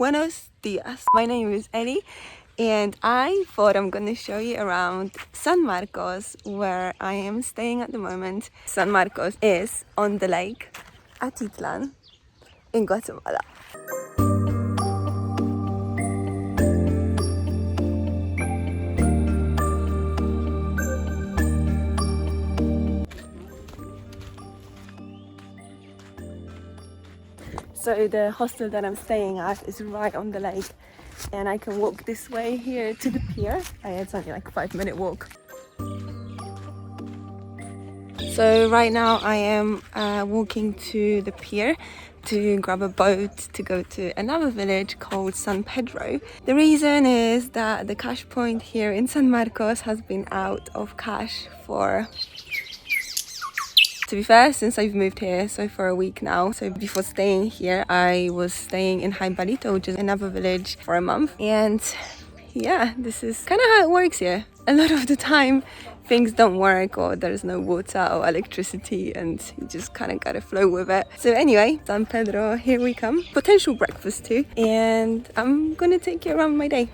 Buenos dias. My name is Ellie and I thought I'm going to show you around San Marcos, where I am staying at the moment. San Marcos is on the lake Atitlan in Guatemala. So the hostel that I'm staying at is right on the lake, and I can walk this way here to the pier. It's only like a 5-minute walk. So right now I am walking to the pier to grab a boat to go to another village called San Pedro. The reason is that the cash point here in San Marcos has been out of cash for, to be fair, since I've moved here, so for a week now. So before staying here, I was staying in Haibalito, which is another village, for a month. And yeah, this is kind of how it works here. A lot of the time, things don't work, or there's no water or electricity, and you just kind of gotta flow with it. So anyway, San Pedro, here we come. Potential breakfast too. And I'm gonna take you around my day.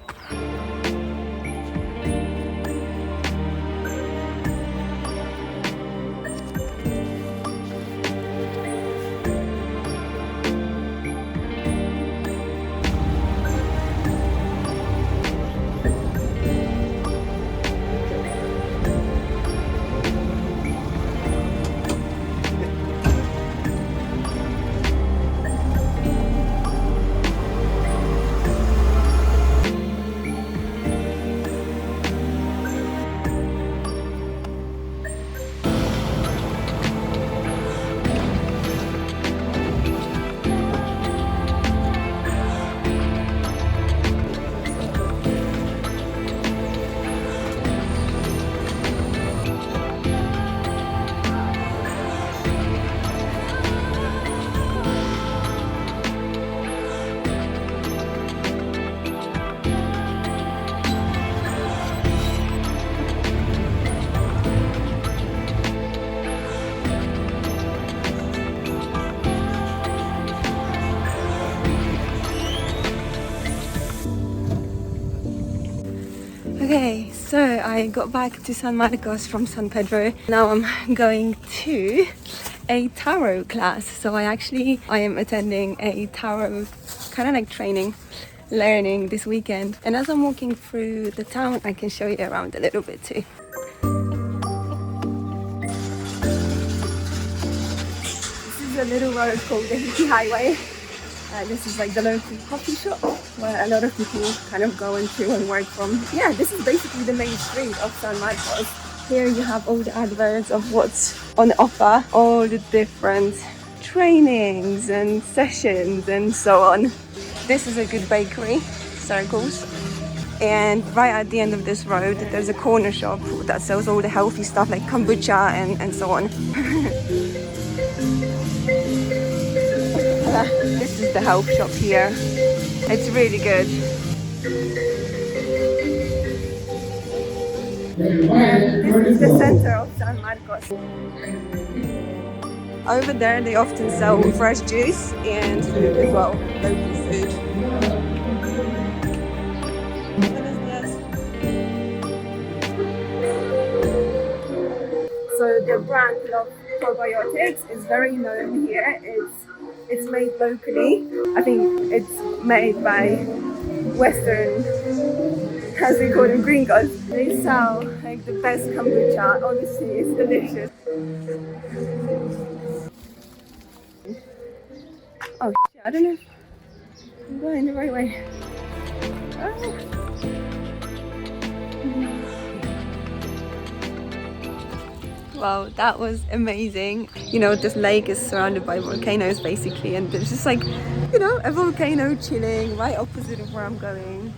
Okay, so I got back to San Marcos from San Pedro. Now I'm going to a tarot class. So I am attending a tarot kind of like training, learning this weekend. And as I'm walking through the town, I can show you around a little bit too. This is a little road called the Hippie Highway. This is like the local coffee shop where a lot of people kind of go into and work from. Yeah, this is basically the main street of San Marcos. Here you have all the adverts of what's on offer, all the different trainings and sessions and so on. This is a good bakery, Circles. And right at the end of this road, there's a corner shop that sells all the healthy stuff like kombucha and so on. This is the health shop here. It's really good. This is the center of San Marcos. Over there they often sell fresh juice and food as well, local food. So the brand of probiotics is very known here. It's made locally. I think it's made by Western, as we call them, gringos. They sell like the best kombucha. Honestly, it's delicious. Oh shit, I don't know if I'm going the right way. Wow, that was amazing. You know, this lake is surrounded by volcanoes basically, and there's just like, you know, a volcano chilling right opposite of where I'm going.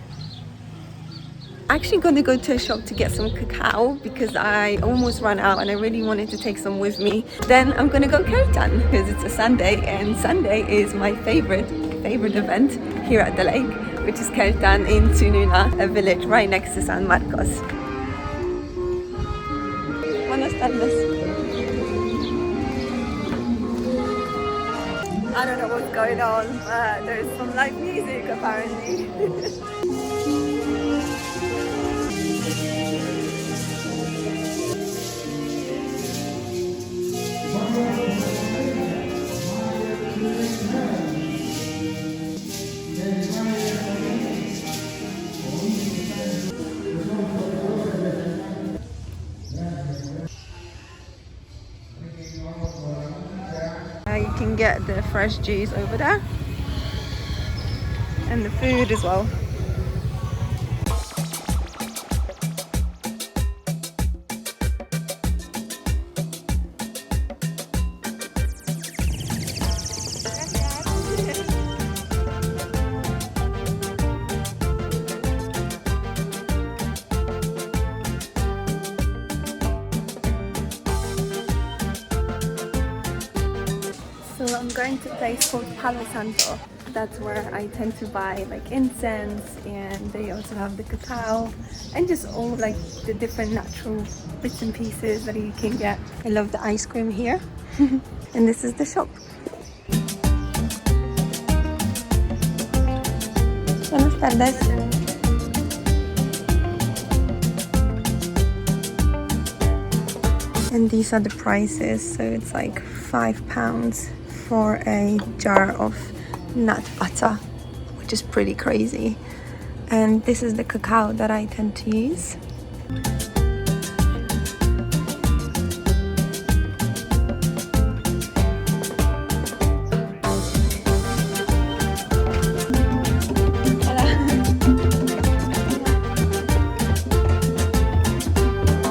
Actually gonna go to a shop to get some cacao because I almost ran out and I really wanted to take some with me. Then I'm gonna go Kirtan because it's a Sunday, and Sunday is my favorite event here at the lake, which is Kirtan in Tzununa, a village right next to San Marcos. Buenas tardes. I don't know what's going on, but there's some live music apparently. You can get the fresh juice over there and the food as well. So I'm going to a place called Palo Santo. That's where I tend to buy like incense, and they also have the cacao and just all like the different natural bits and pieces that you can get. I love the ice cream here. And this is the shop. Buenas tardes. And these are the prices. So it's like £5 for a jar of nut butter, which is pretty crazy. And this is the cacao that I tend to use.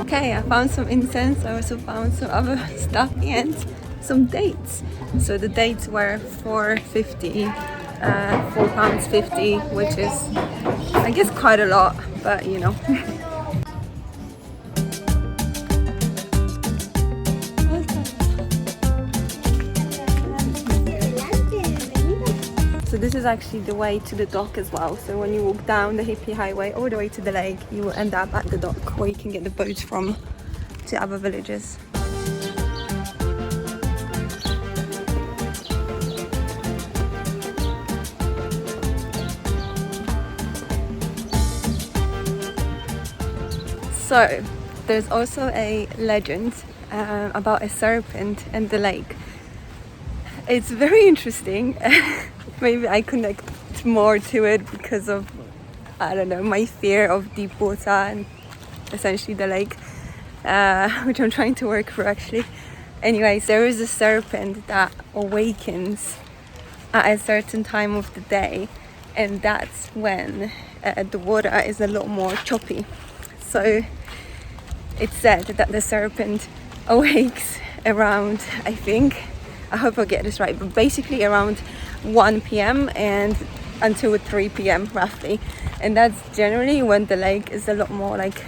Okay, I found some incense. I also found some other stuff and some dates. So the dates were £4.50, £4.50, which is, I guess, quite a lot, but you know. So this is actually the way to the dock as well. So when you walk down the hippie highway all the way to the lake, you will end up at the dock where you can get the boats from to other villages. So there's also a legend about a serpent and the lake. It's very interesting. Maybe I connect more to it because of, I don't know, my fear of deep water and essentially the lake, which I'm trying to work through actually. Anyways, there is a serpent that awakens at a certain time of the day, and that's when the water is a lot more choppy. So it's said that the serpent awakes around, I hope I get this right, but basically around 1 p.m. and until 3 p.m. roughly. And that's generally when the lake is a lot more like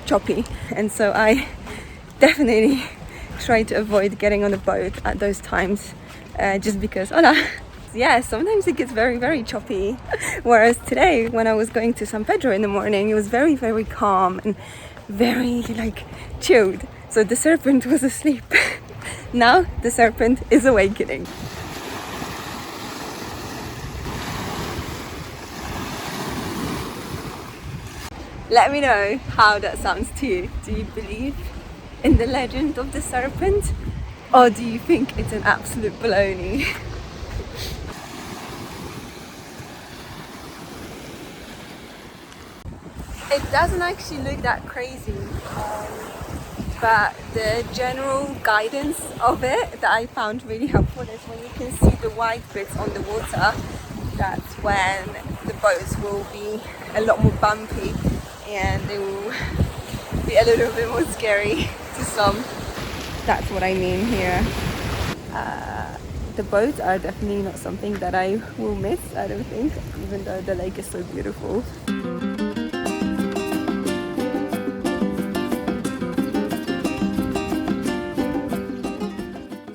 choppy. And so I definitely try to avoid getting on a boat at those times, just because, yeah, sometimes it gets very, very choppy. Whereas today, when I was going to San Pedro in the morning, it was very, very calm and very like chilled. So the serpent was asleep. Now the serpent is awakening. Let me know how that sounds to you. Do you believe in the legend of the serpent, or do you think it's an absolute baloney? It doesn't actually look that crazy, but the general guidance of it that I found really helpful is when you can see the white bits on the water, that's when the boats will be a lot more bumpy and they will be a little bit more scary to some. That's what I mean here. The boats are definitely not something that I will miss, I don't think, even though the lake is so beautiful.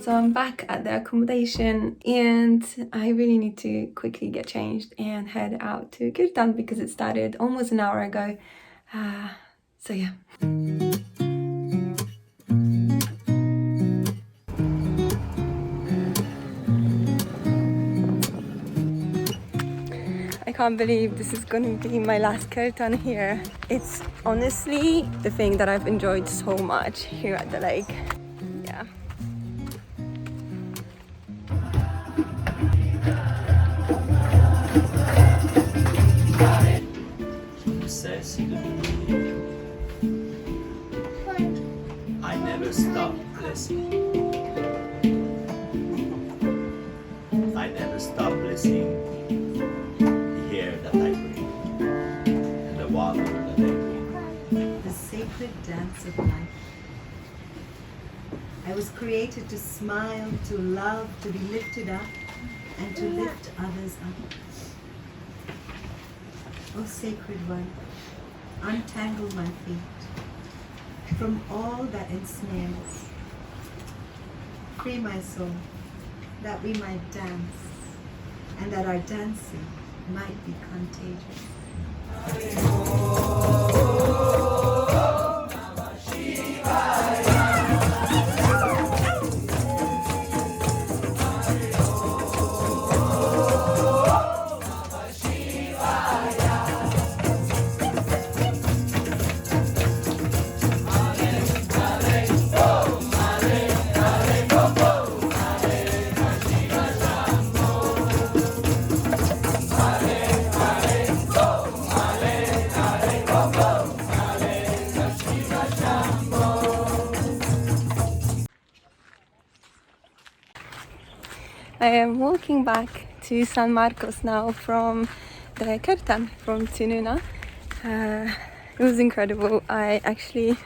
So I'm back at the accommodation and I really need to quickly get changed and head out to Kirtan because it started almost an hour ago. So yeah. can't believe this is gonna be my last Kirtan here. It's honestly the thing that I've enjoyed so much here at the lake. Yeah. I never stop blessing. I never stop blessing the air that I breathe and the water that I drink. The sacred dance of life. I was created to smile, to love, to be lifted up, and to lift others up. O Sacred One, untangle my feet from all that ensnares. Free my soul, that we might dance, and that our dancing might be contagious. I am walking back to San Marcos now from the Kirtan from Tzununa. It was incredible. I feel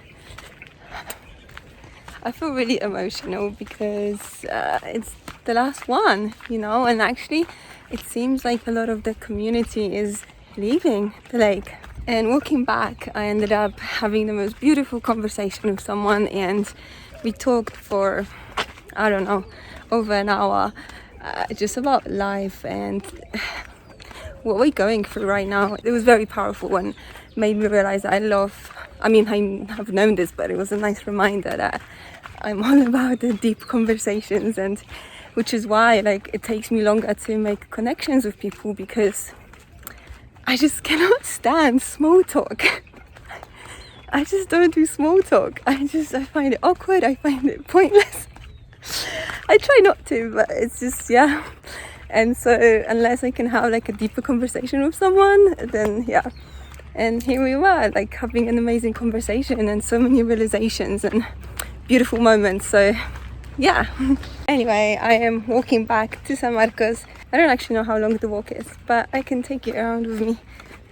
really emotional because it's the last one, you know, and actually it seems like a lot of the community is leaving the lake. And walking back, I ended up having the most beautiful conversation with someone, and we talked for, I don't know, over an hour, just about life and what we're going through right now. It was very powerful and made me realize that I have known this, but it was a nice reminder that I'm all about the deep conversations, and which is why like it takes me longer to make connections with people, because I just cannot stand small talk. I just don't do small talk. I find it awkward, I find it pointless. I try not to, but it's just, yeah. And so unless I can have like a deeper conversation with someone, then yeah. And here we were, like having an amazing conversation and so many realizations and beautiful moments. So yeah. Anyway, I am walking back to San Marcos. I don't actually know how long the walk is, but I can take you around with me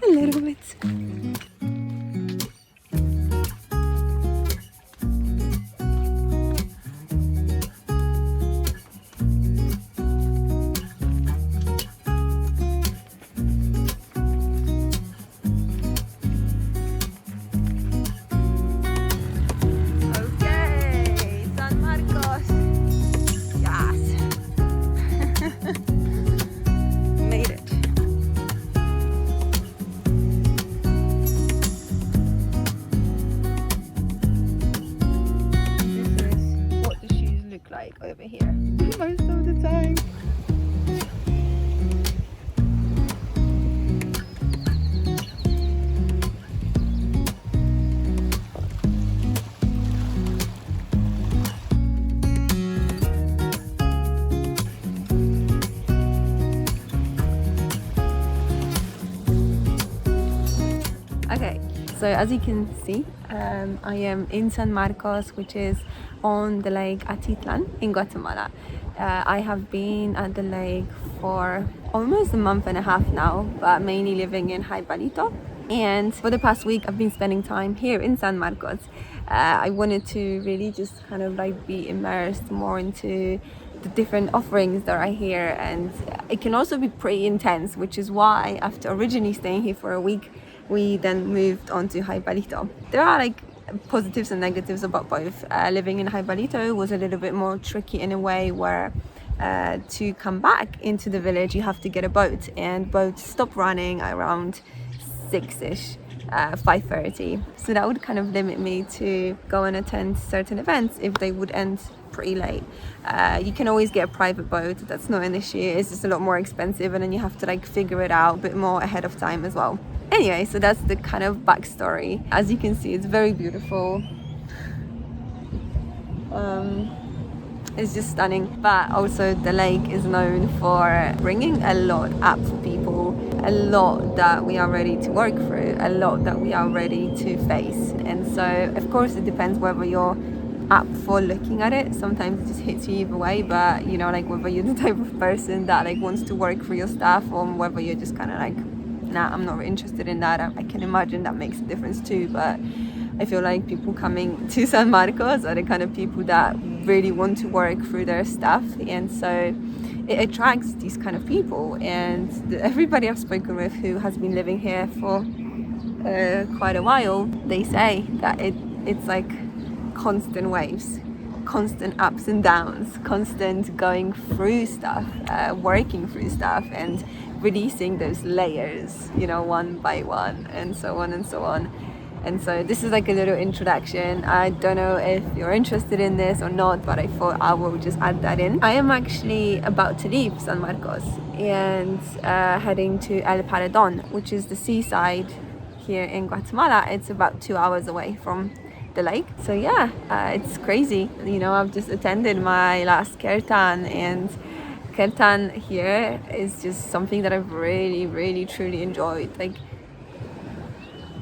a little bit. Over here most of the time. Okay, so as you can see, I am in San Marcos, which is on the lake Atitlan in Guatemala. I have been at the lake for almost a month and a half now, but mainly living in Jaibalito. And for the past week, I've been spending time here in San Marcos. I wanted to really just kind of like be immersed more into the different offerings that are here, and it can also be pretty intense, which is why after originally staying here for a week, we then moved on to Jaibalito. There are like positives and negatives about both. Living in Jaibalito was a little bit more tricky in a way where to come back into the village you have to get a boat, and boats stop running around 6ish, 5:30. So that would kind of limit me to go and attend certain events if they would end pretty late. You can always get a private boat, that's not an issue. It's just a lot more expensive, and then you have to like figure it out a bit more ahead of time as well. Anyway, so that's the kind of backstory. As you can see, it's very beautiful. It's just stunning. But also the lake is known for bringing a lot up for people, a lot that we are ready to work through, a lot that we are ready to face. And so of course it depends whether you're up for looking at it. Sometimes it just hits you either way, but you know, like whether you're the type of person that like wants to work through your stuff, or whether you're just kind of like, nah, I'm not interested in that. I can imagine that makes a difference too. But I feel like people coming to San Marcos are the kind of people that really want to work through their stuff, and so it attracts these kind of people. And everybody I've spoken with who has been living here for quite a while, they say that it's like constant waves, constant ups and downs, constant going through stuff, working through stuff, and releasing those layers, you know, one by one, and so on and so on. And so this is like a little introduction. I don't know if you're interested in this or not, but I thought I will just add that in. I am actually about to leave San Marcos and heading to El Paredon, which is the seaside here in Guatemala. It's about 2 hours away from the lake. So yeah, it's crazy. You know, I've just attended my last Kirtan, and Kirtan here is just something that I've really truly enjoyed. Like,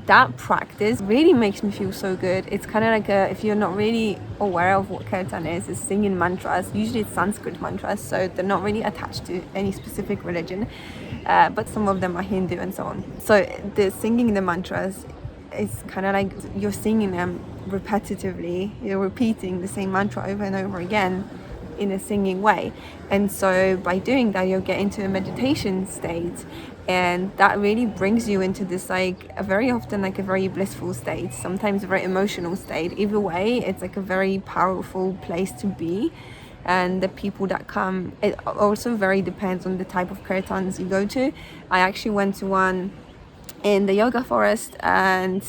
that practice really makes me feel so good. It's kind of like if you're not really aware of what Kirtan is, it's singing mantras. Usually it's Sanskrit mantras, so they're not really attached to any specific religion, but some of them are Hindu and so on. So the singing the mantras is kind of like you're singing them repetitively. You're repeating the same mantra over and over again in a singing way. And so by doing that, you'll get into a meditation state, and that really brings you into this like a very often like a very blissful state, sometimes a very emotional state. Either way, it's like a very powerful place to be. And the people that come, it also very depends on the type of kirtans you go to. I actually went to one in the yoga forest, and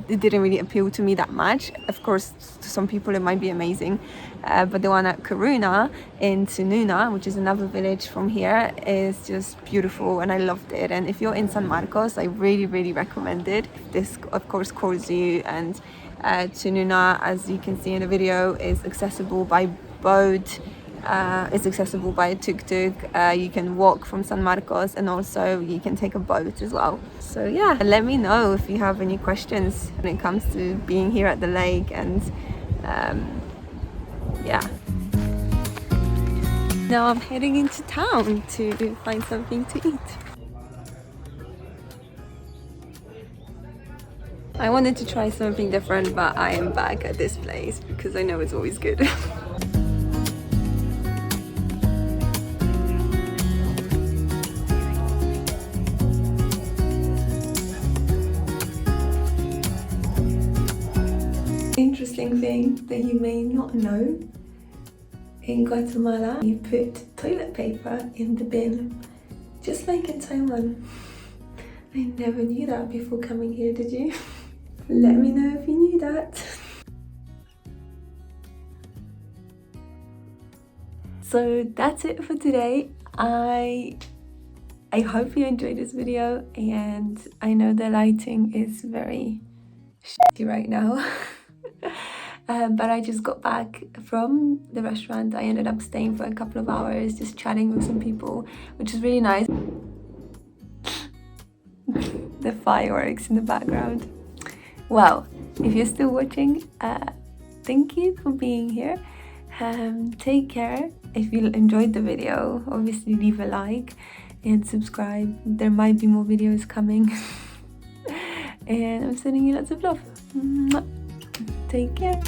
it didn't really appeal to me that much. Of course, to some people it might be amazing, but the one at Karuna in Tzununa, which is another village from here, is just beautiful, and I loved it. And if you're in San Marcos, I really recommend it. This of course calls you, and Tzununa, as you can see in the video, is accessible by boat. It's accessible by a tuk-tuk. You can walk from San Marcos, and also you can take a boat as well. So yeah, let me know if you have any questions when it comes to being here at the lake. And yeah, now I'm heading into town to find something to eat. I wanted to try something different, but I am back at this place because I know it's always good. Interesting thing that you may not know, in Guatemala you put toilet paper in the bin, just like in Taiwan. I never knew that before coming here, did you? Let me know if you knew that. So that's it for today. I hope you enjoyed this video, and I know the lighting is very shitty right now. But I just got back from the restaurant. I ended up staying for a couple of hours just chatting with some people, which is really nice. The fireworks in the background. Well, if you're still watching, thank you for being here. Take care. If you enjoyed the video, obviously leave a like and subscribe. There might be more videos coming. And I'm sending you lots of love. Take care.